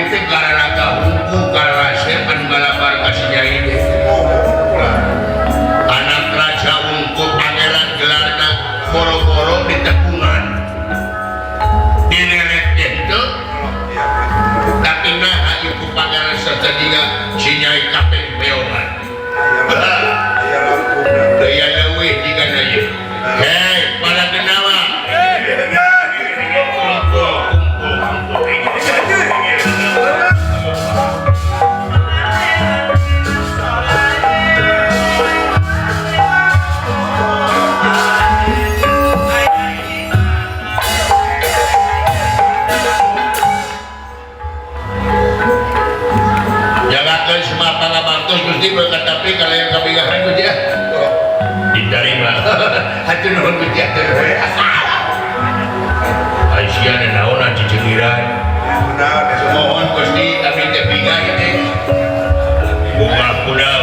itu karena hukum karena anu ngalabar kasih nyai anak raja ungkup pangeran gelarna boro-boro di tepungan dineret itu tapi nah ayu ku pangeran setadinya si nyai kapeng beoman daya lewih jika naya hei para genawa Gusti berkatapi kalian kabingahan Gusti ya diterima hatur nuhun Gusti atur Aisyah dan naon cicemiran mohon Gusti kami teh bingah ini bunga kudau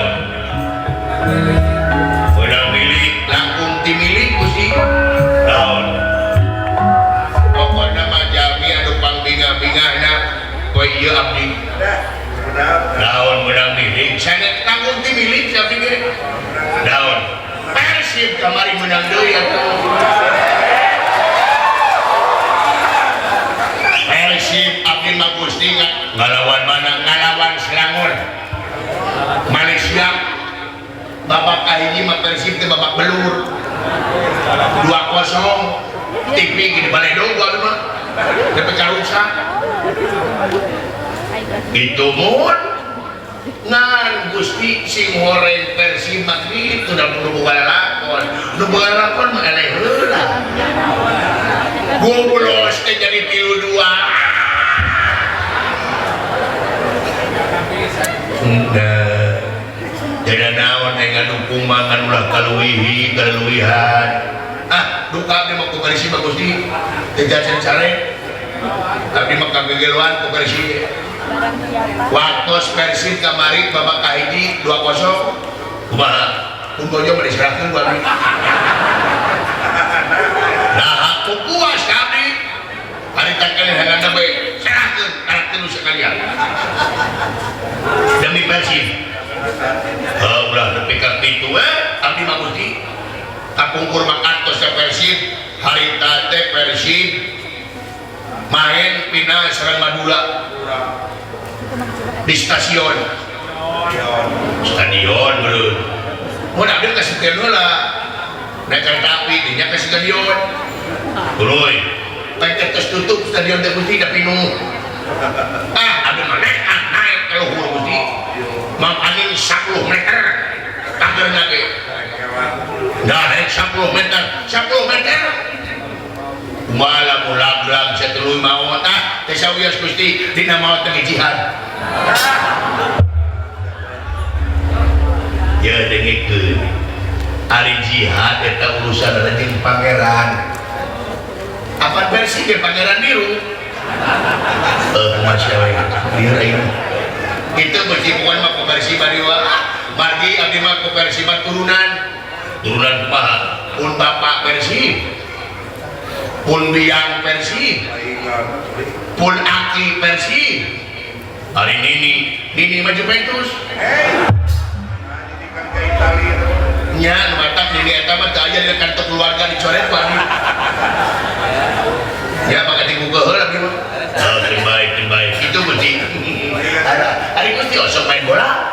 kudau milik langkung ti milik Gusti naon pokokna mah jami anu pangbingah-bingahna koe ieu abdi daun menang milik saya tanggung di milik saya pikir daun Persib kemari menang deui atuh Persib abdi mah Gusti ngalawan mana ngalawan Selangor Malaysia babak kahiji mah Persib teh babak belur 2-0 TV gini baledog anu mah teh pecarusak itu mun ngan Gusti sing horeng Persib mah kitu da nu boga lakon mah eleh heula goblok teh jadi 3-2 jadi naon yang dukung mah ngan ulah kaluwihan duka abdi mah ku Persib mah Gusti teh jasen sare abdi mah kagegeluan ku Persib waktu Persib kamari babak kahiji 2-0 kumaha kumpulnya mau diserahkan buat ini nah aku puas kami hari takkan dengan nabe serahkan karakter lu sekalian demi Persib ulah nepi ka kitu abdi mah Gusti kapungkur makantos Persib hari tate Persib main final serang Madura di stadion bro mau ambil ke stadion lah naik kereta api dinya ke stadion bro pengen terus tutup stadion teh Gusti da pinuh ambil mana naik ke luhur Gusti mang angin 10 meter kagerna ge naik 10 meter malah mulagrang seteluy maut teh sawios Gusti dina maut teh jihad ya dengikeun ari jihad eta urusan jeung pangeran apa versi ge pangeran biru masya Allah biar ini itu berjimuan mah versi bariwa margi abdi mah versi turunan kumaha pun bapak versi pun biang Persib pun aki Persib hari Nini mah Juventus nya nu matak Nini eta mah teu aya di kantor keluarga dicoret ku abdi ya maka dibuka heula abdi mah terbaik itu Gusti hari Gusti osok main bola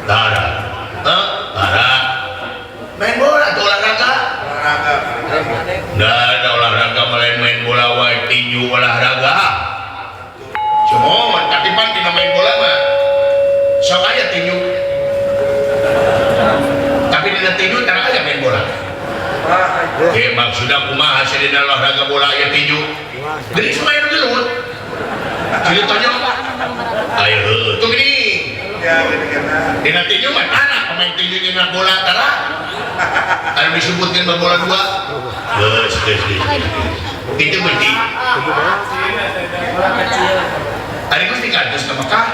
tara main bola atau olahraga nggak ada olahraga main bola wae tinju olahraga semua tapi pan tina main bola mah sok aya tinju tapi dina tinju tarang aya main bola maksudnya kumaha dina olahraga bola aya tinju jadi semua yang gelut jadi tanya ayo tuh gini dina tinju mah tanah pemain tinju jeung bola tanah anu disebutkeun bola 2 geus itu berarti hari Gusti kantos ka Mekah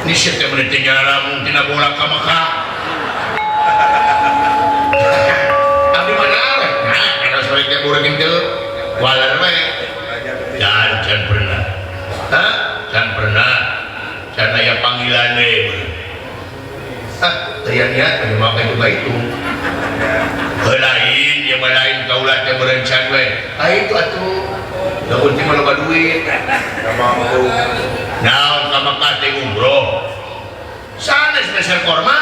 nisieun teh menit nyala tina bola ka Mekah abdi mana we nah kana sore teh urang teu walar we can pernah Hah? Can pernah. Can aya panggilan deh. Saya niat memakai juga itu. Lain, yang lain kaulah teh berencana we. Itu atuh. Da penting mah loba duit. Mampu. Naon ka Makkah teh umroh. Sana spesial korma.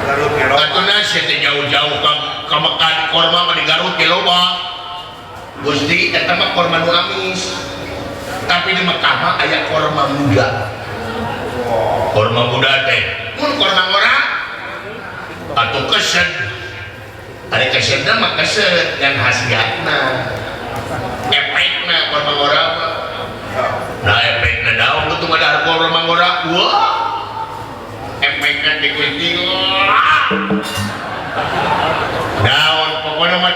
Garut ke loba. Atuna sia teh jauh-jauh ka Makkah di korma mah di Garut ke loba. Gusti eta mah korma nu amis. Tapi di Makkah mah aya korma muda. Korma muda teh mun korma orang atau kesed ada kesedna mah kesed yang khasiatna efekna korma orang nah efekna daun lu tuh ada korma orang wah efekna dikuti daun pokoknya mah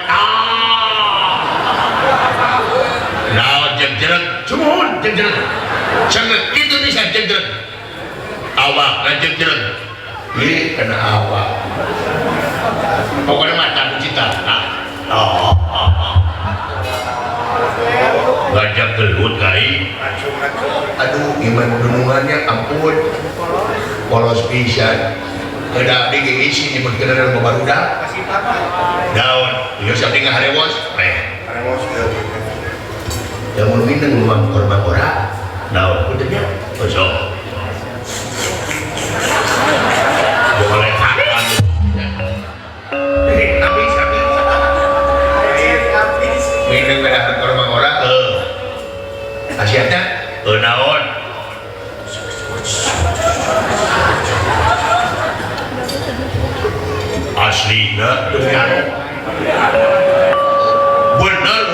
daun jeng-jeng cumun jeng-jeng sangat itu bisa jeng-jeng awak jeng-jeng ini kena awak pokoknya mata cita gajah gelut kai aduh iman dunungannya ampun polos pisan ada di isi nyebut kenal barudak daun dia sampai ngaharewos yang mau minum uang korban orang daun untungnya kosong boleh makan habis minum pada korban orang khasiatnya naon aslinya dengan bener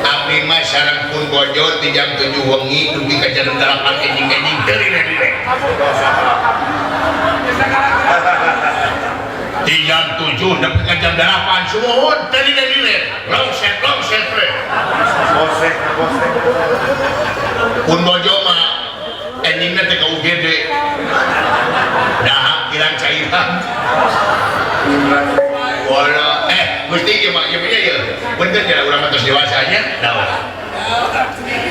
abdi mah sareng pun bojo di jam 7 wengi dugi ka jam 8 enjing-enjing teuing dire di jam 7 nepi ka jam 8 sumohon teuing dire longset we bosek pun bojo mah enjingna teh ka UGD dahak kirang cairan wala mesti ya mak ya bener ya urang matos dewasanya daun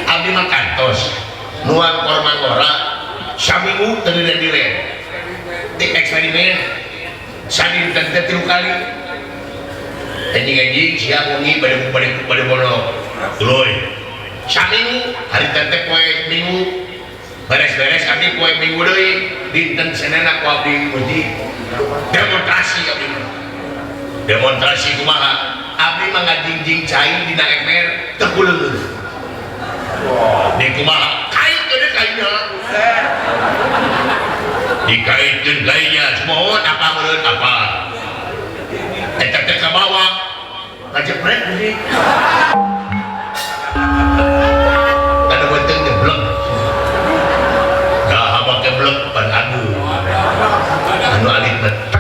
abdi mah kantos nuang korma ngora saminggu teu dire di eksperimen sadinten teh 3 kali anjing-anjing siang wengi bade bono tuluy saminggu hari teh poe minggu beres-beres abdi poe minggu deui dinten Senin aku abdi mesti demonstrasi abdi demonstrasi kumaha abdi mah ngajingjing cai dina emer teu kuleung di kumaha kain gede kainnya dikaitkeun kainnya semua apa meureun apa eta teh ka bawah ngajepret deui kada beuteung jeblek dah make blek pan adu anu alit betek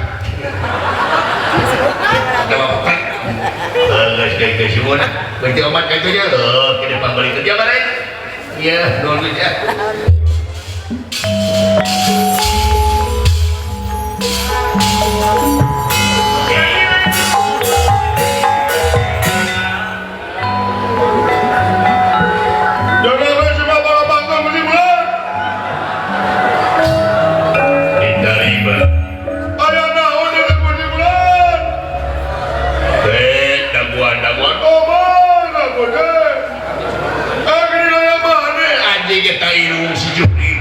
guys semua nak berarti omat kayak itu aja kita pambali kerja balik iya doang aja kita irung si Juni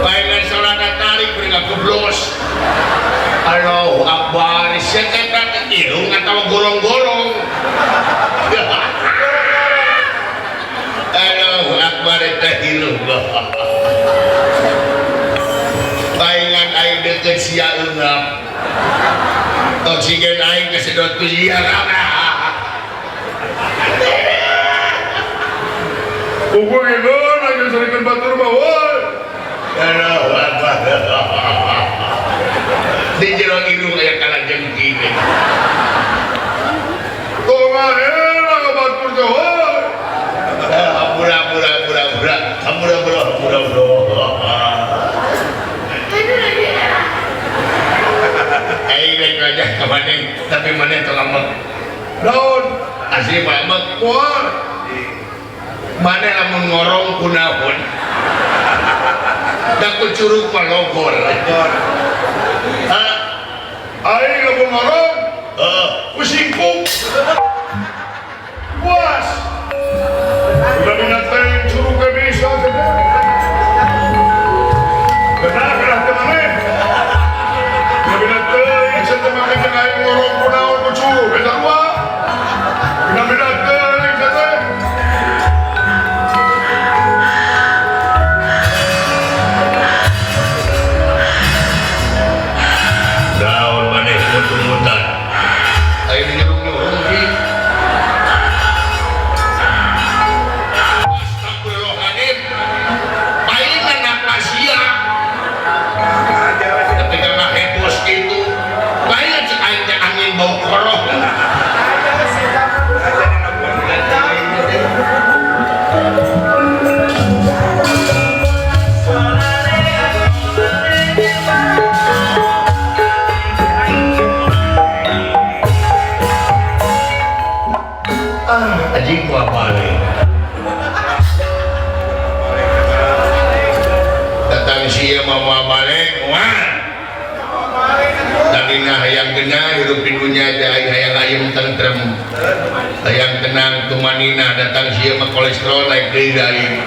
baiklah sholat tarik berikan keblos Allahu Akbar setekan irung atau golong-golong Allahu Akbar itu irung baiklah air deket siap ungap oksigen air kesedot ke siap Buku itu lagi serikan batur bawah. Allahu Akbar. Di jero irung aya kalah jengking. Kumaha ka batur bawah. Pura-pura. Aing rek aja ka maneh tapi maneh teu ngambek. Daun asli Pak Mekor mana lamun ngorong kunaon dak curug palogor ai lamun ngorong kusingkung puas udah binatang curug ke bisa kenapa teman udah binatang saya teman dengan ngorong kunaon kucurug beda dua hayang genah hirup pinunya hayang ayem tentrem hayang tenang tumanina datang sieu mah kolesterol naik deui dari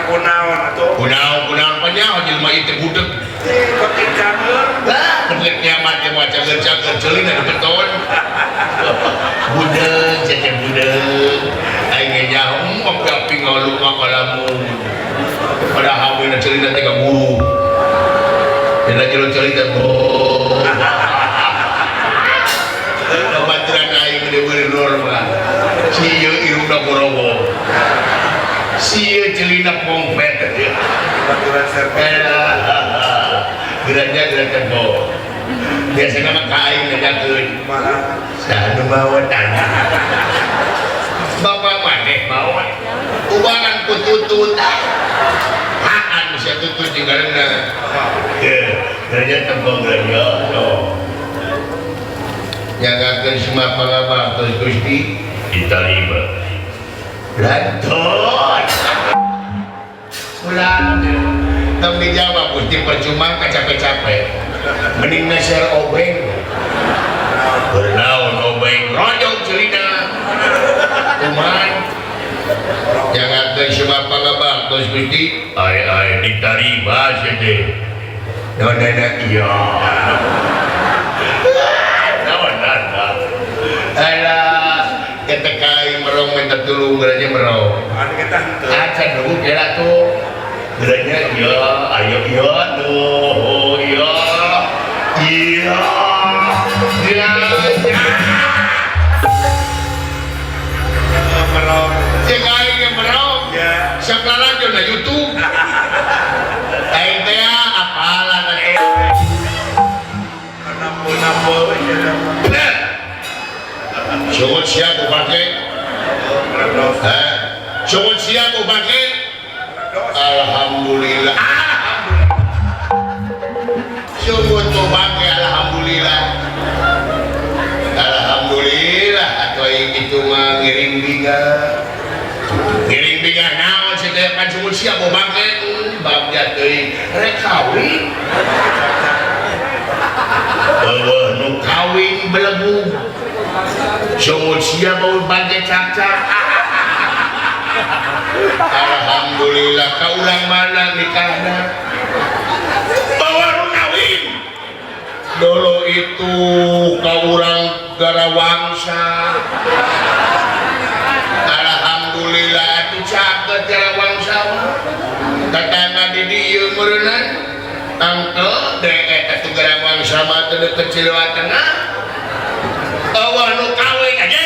kunaon atuh kunaon panyaho jelema ieu teh budeg kotik cager lah deket nyaman teh mah cager ceulin ada beton budeg cecep budeg aing nya ngopi ngoluk ngakalamun padahal we ceulin teh gaburu dina ceulin teh sieu irungna borowo sieu celina pongpet baturan serpent geraknya gerak tebo biasanya mah kain ngadakeun sanu bawa tanah bapak maneh bawa ubangan pututut haan bisa tutut jinggareuna geraknya tebo geraknya nyagakeun semua pangabaktos Gusti diterima lantot ulang tong dijawab Gusti percuma capek-capek mending share obeng bernaon obeng rojok cerita kuman nyagakeun semua pangabaktos Gusti ai diterima sih nonana iya ketekai merong minta tulung geranya merong acan dulu kira tuh geranya iya ayo iya tuh iya merong cekai yang merong sekarang aja na YouTube aing teh apalah teh nampo Sungut siap upake sungut siap upake alhamdulillah sungut upake alhamdulillah atau itu mah ngiring binga naon sih teh kan sungut siap upake bagja teuing rek kawin eueuh nu kawin belegu sungut siap baul bangke cak-cak alhamdulillah kaulang mana nikahnya bawa kawin dulu itu kaurang garawangsa alhamdulillah itu caket garawangsa katana di dieu meureunna angkel dek eta garawangsa mah teu kecil wa tengah awal nu kawin aja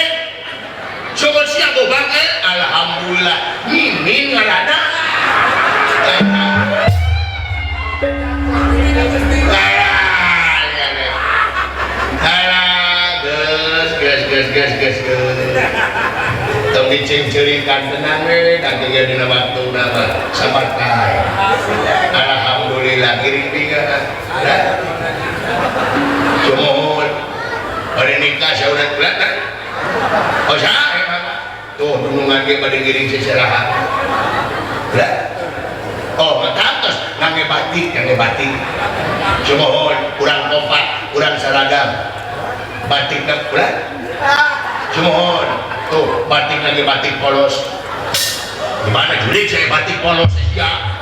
coba siap banget alhamdulillah mimin ngarana gas tong dicing-cirikan tenang we dan tinggal dina waktu nama sabar kae alhamdulillah kiring pingan cumohon pada nikah saudat bulan Oh sae tuh dunungan ge bade ngiring seserahan lah oh matantos ngangge batik sumohon kurang kompak kurang seragam batik na ulah sumohon tuh batik lagi batik polos gimana julik saya batik polos ya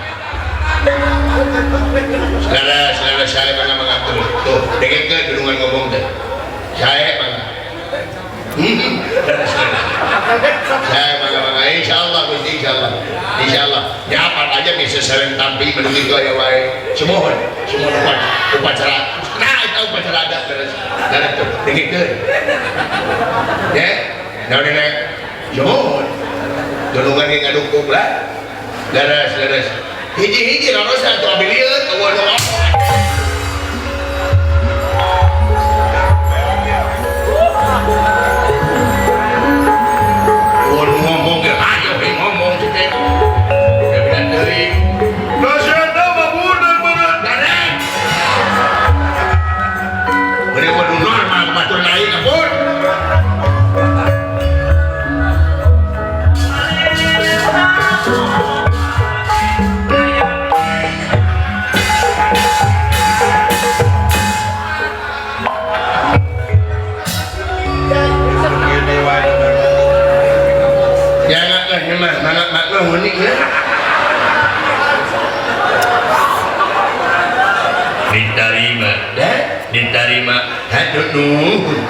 segala saya bangga mengatur tuh dengen ke gedungan ngomong teh saya bangga saya bangga insyaallah Gusti insyaallah ya apa aja bisa sering tampil menunggu gaya wae semohon upacara nah itu upacara adat dan tuh dengen ke ya nah semohon tulungan yang ngadukung lah garas hiji lorosan tuh ambil liat kawan doa ngomong ya ayo ngomong kita ya bilang dari nasional mabunan berat darah boleh kudu normal batul lain apun makna unik ya diterima haduh nuhun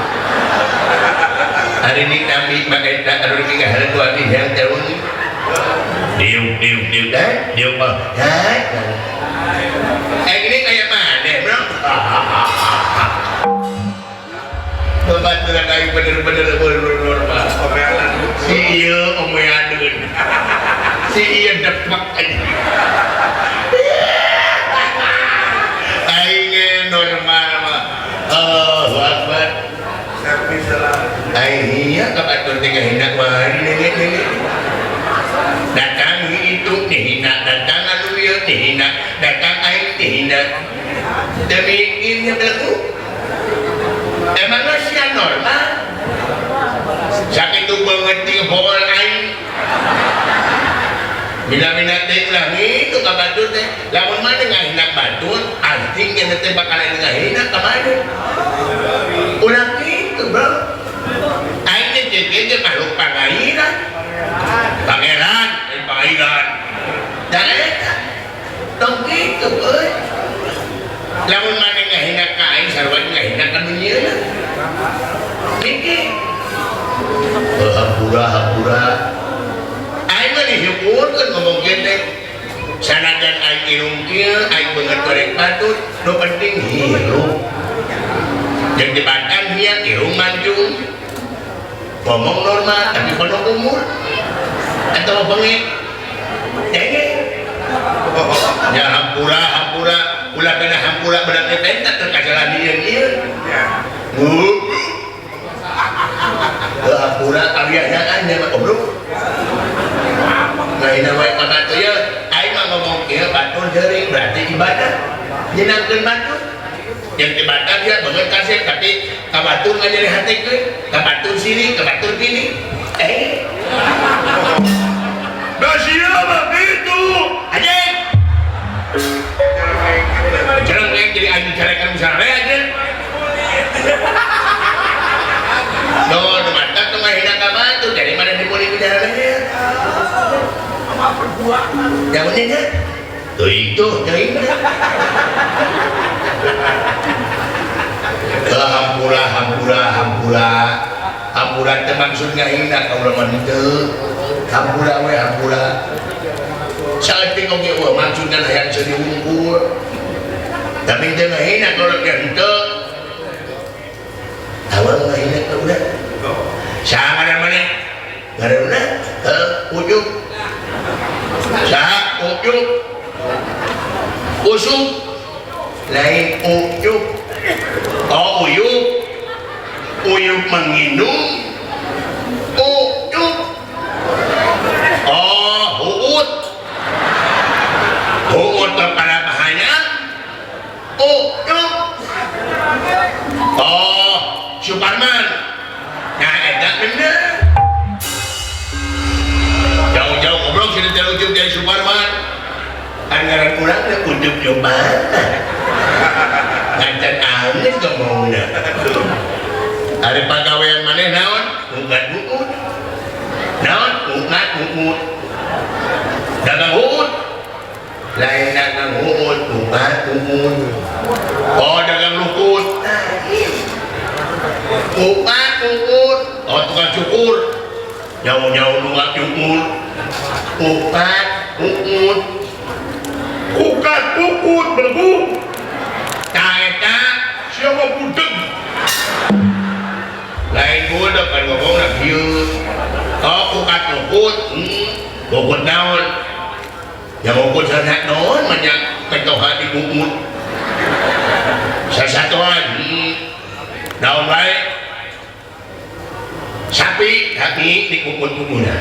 hari ini kami pakai tak ada tiga hari dua hari yang tahun diu dah ini kayak mana bro Pembaturan kayu bener-bener normal si iya omeadun si iya depak aja aingnya normal mah Allahu Akbar aingnya kebatur tinggal hendak mari nenek datang itu dihina datang anu ieu dihina datang aing dihina demi ini berlaku emangnya siya normal sakit itu banget di bawah aing bila ting lah itu kabatun teh lamun mana ngahinak batun artinya nanti bakalan ngahinak kemana ulah gitu bro aing teh jadi makhluk pangairan pangeran dan eta tong gitu euy lamun mana ngahinak ka aing sareng ngahinak ka dunia mikir hapura aing mah disyukurkeun ngomong gede sanajan aing irung kieu aing beungeut goreng batut nu penting hirup jeung dibatan hiang irung mancung ngomong normal tapi penuh umur atau bengek denge ya hampura ulah kena hampura berarti pentak terkajalan dieu hampura kaliannya aja mah bro nah ini wae kabatu ya aing mah ngomong kieu batur jeuring berarti ibadah nyenangkeun batur yang ibadah dia banget kasih tapi kabatur ngajari hatikeun kabatur sini kabatur kini dah siapa gitu aja jarang jadi anjing carikan misalnya aja no mantap tuh nggak hilang apa tuh dari mana dimulai bicaranya yang ini kan tuh itu dari mana hampura itu maksudnya hina kalau itu hampura saat itu kau maksudnya yang sedih unggul tapi itu nggak hina kalau dia itu awal nggak hina kau udah sama ada mana nggak ada udah ujuk usuk lain ujuk oh uyuk mengindung ujuk oh huut kepala bahaya ujuk oh Superman nah edak mana jauh-jauh goblok sini terujuk dari Suparman anggaran kurang na ujuk nyoban ngancan angin ngomongna ada pegawaian mana naon ungat buut naon ungat buut dagang buut lain dagang buut ungat buut oh dagang lukut ungat buut oh tukang cukur jauh-jauh nunggak cukur ungat buut ukat bukut belebu kaeta siapa budeg lain budeg kan ngomong nak hiu oh ukat bukut bukut naon yang bukut sangat naon banyak pentohan di bukut sasatuan naon baik sapi di bukut-bukutnya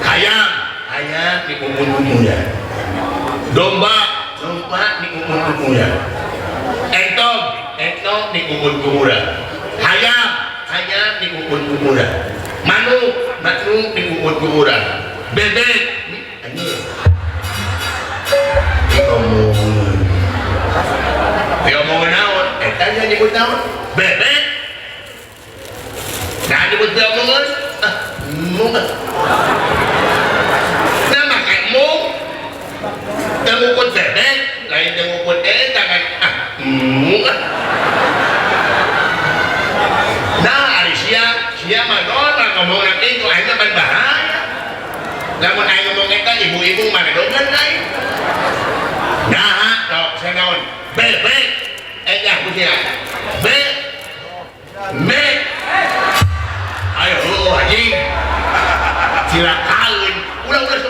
ayam di bukut-bukutnya domba di kubur-kuburnya entong di kubur-kuburnya ayam di kubur-kuburnya manuk di kubur-kuburnya bebek diomongin naon etanya nyebut naon bebek nah nyebut diomongin nama kemung tengukut bebek lain tengukut tangan nah hari siang manon ngomong nanti itu akhirnya berbahaya namun akhirnya ngomong kita ibu-ibu mana dongan lain nah dok saya naon bebek aku siang bebek ayo haji silakan udah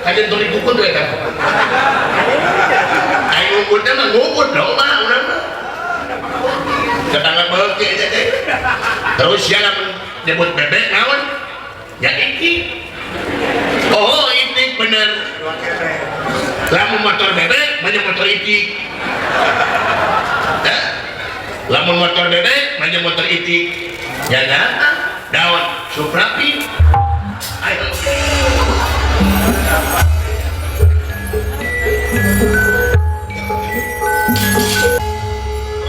kajian tulis buku tuh ya kan ayo ngukutnya mah ngukut dong mah udah mah ketangga beke aja deh terus siapa nyebut bebek naon ya iki oh itik bener lamun motor bebek banyak motor itik lamun motor bebek banyak motor itik ya kan daun suprapi ayo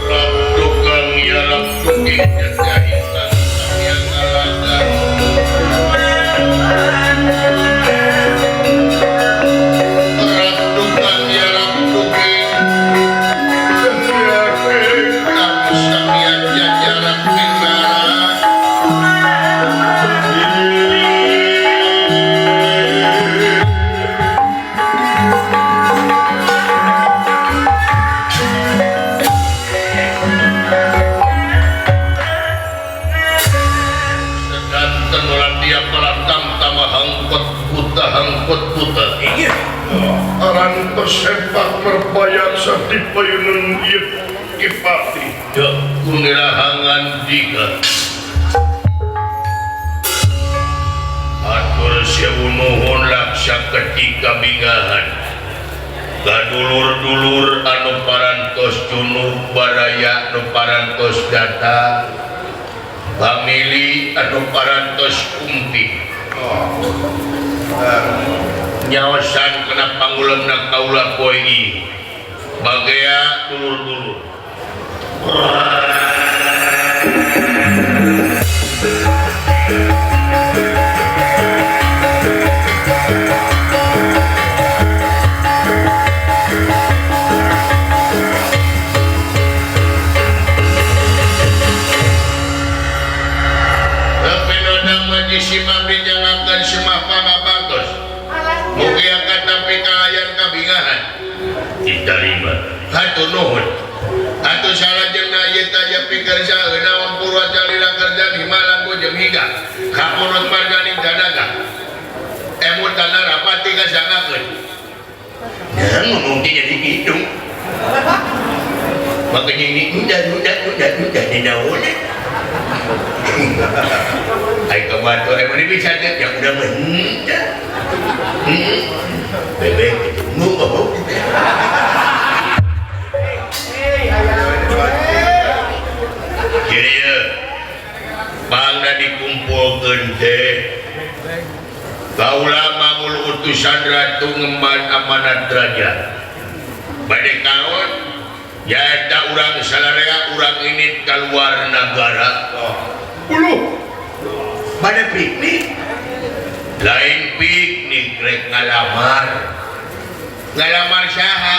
Rabdukang ya rabdukin jahitan yang aladan Rabdukang ya rabdukin Samiyat ya jarak tinggalan hangkot-puta iya aran tersepak merbayar satipayunun iya kipati ya kunirahangan diga atur sewu nuhun laksa ketika bingahan gadulur-dulur anu parantos junub baraya anu parantos data famili anu parantos kumpi nyawasan kena panggulem na kaula poei bagaya dulur-dulur Simah binjangakan semah pangabatos mugia kata pikayan kabingahan diterima hatu nuhun hatu salah jeung na ieu taya pikerja naon purwajalila kerja himalang jeung higa kapunut marganing danaga emut tanah rapati kasangakeun ya ngomong jadi hidung makanya ini udah di daun Ay kabato ay mana bisa ya udah menita. Bebek itu nunggu. Jadi ya, bangda dikumpulkan teh. Kaulah mangul utusan ratu ngemban amanat derajat. Bade kawan, ya ada orang salarea orang ini keluar negara. Bade piknik. Lain piknik rek ngalamar. Ngalamar saha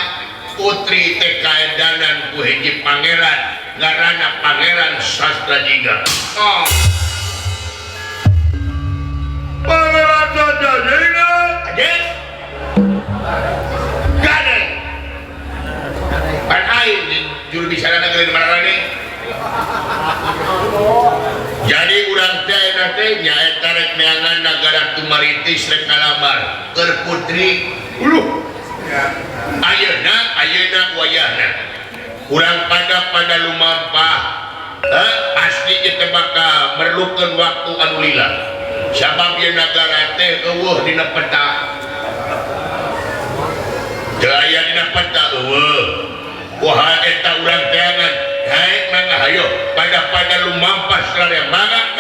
putri teh kaedanan ku hiji pangeran ngaranna Pangeran Sastrajiga. Oh. Pangeran Sastrajiga. Ajen. Gade. Pan air di juru bicara negeri mana ini? Jadi urang teh teh nyaeta rek neangan nagara tumaritis rek ngalamar keur putri uluh. Ayeuna wayahna urang pada lumampah asli teh bakal merlukeun waktu anu lila sabab ieu nagara teh eueuh dina peta teu aya dina peta eueuh kumaha eta urang teangan hae mangga hayo pada lumampah sareng mangga